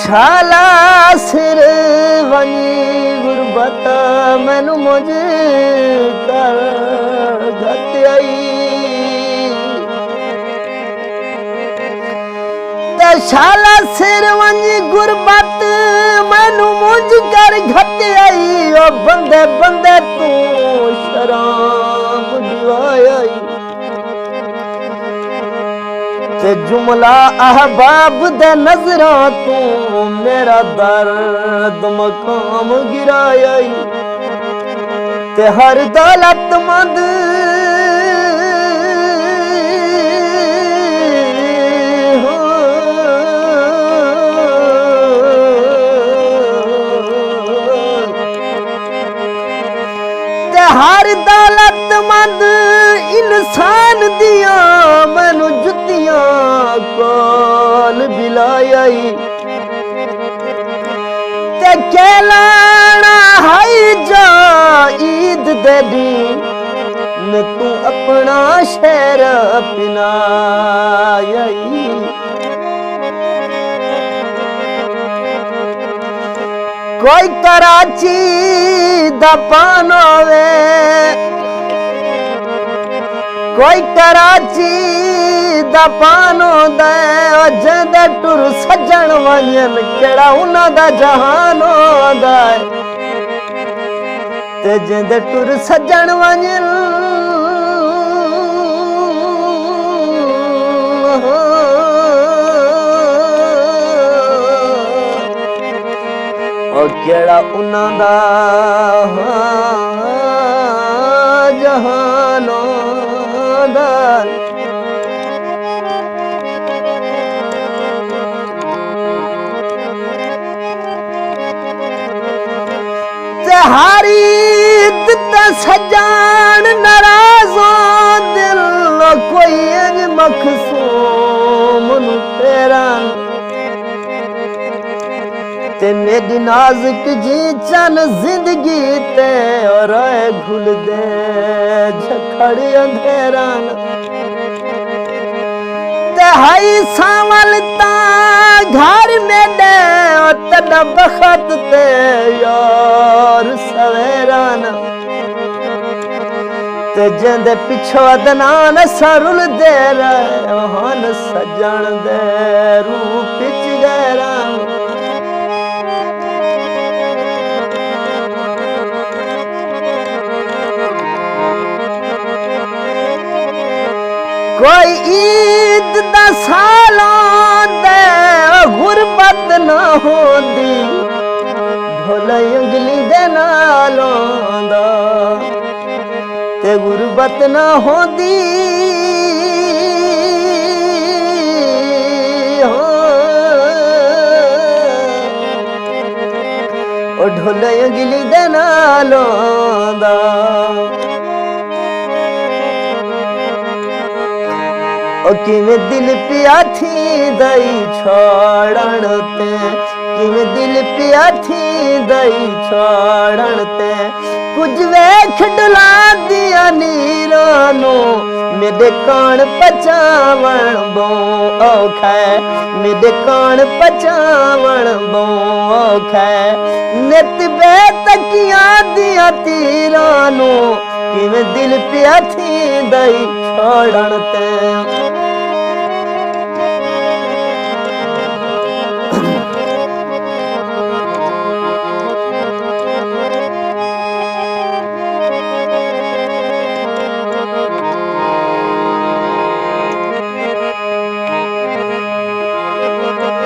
शाला सिर वनी गुरबत मैनू मुझे कर घत आई ते शाला सिर वनी गुरबत मैनू मुझ कर घत आई ओ बंदे बंदे तू शराब जुआई ते जुमला अहबाब दे नजरां तू मेरा दर्द मकाम गिराया ते हर दौलतमंद ते हर दौलतमंद इंसान दिया मैनू जुतियां कोल बिलाई ते कहलाना हाई जा ईद दे दी मैं तू अपना शहर पिनाई कोई कराची दा पानो वे कोई कराची दा पानो दे जंदे टुर सजण वंजन केड़ा उन्हां दा जहान होंदा ते जंदे टुर सजण वंजन ओ केड़ा उन्हां दा जहान होंदा हारी दिता सजान नाराज़ो दिल कोई इंज मखसूम नु तेरा ते मेरी नाजुक जी चन जिंदगी ते और घुल दे झखड़ अंधेरा ते हाई सावलता घर में दे तड़ा बखत ते यार सवेरान ते जंदे पिछो अदनान सरुल दे रहन सजन दे रूप पिच गैरा कोई ईद दा सालों दे गुरबत ना होंदी भोला अंगली दे नालों दा ते गुरबत ना होंदी ओ ढोला अंगली दे नालों दा ओ किवें दिल पिया थी दई छोड़न ते किवें दिल पिया थी दई छोड़न ते कुछ वेख डुला दिया नीरां नू मेरे कान पचावण बो औखा मेरे कान पचावण बो औखा नित बेतकियां दिया तीरां नू किवें दिल पिया थी दई छोड़न ते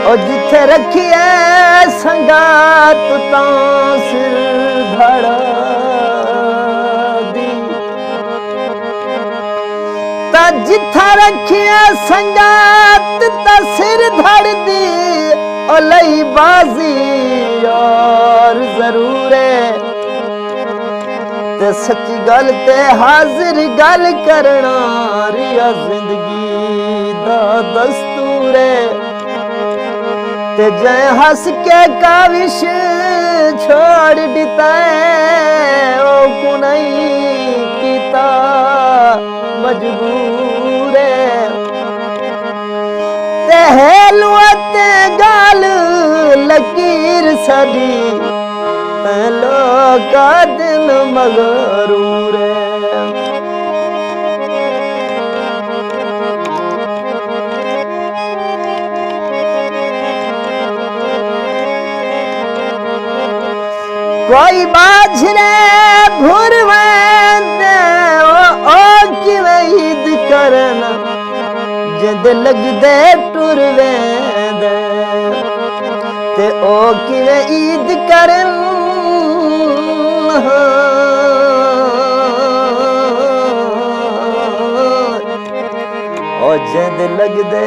ओ जिथे रखिए संगात तां सिर धड़ दी ता जिथा रखिए संगात तां सिर धड़ दी ओ लई बाजी यार जरूर है ते सच्ची गल ते हाजिर गल करना रिया जिंदगी दा दस्तूर है ते जय हंस के काविश छोड़ दिता ओ कुनई किता मजबूर ते हेलुआ ते गाल कदी लोका दिल मगरूर कोई बाजरे भुरवेंदे ओ किवें ईद करना जिंद लगदे टुर वेंदे ते ओ किवें ईद करन ओ जिंद लगदे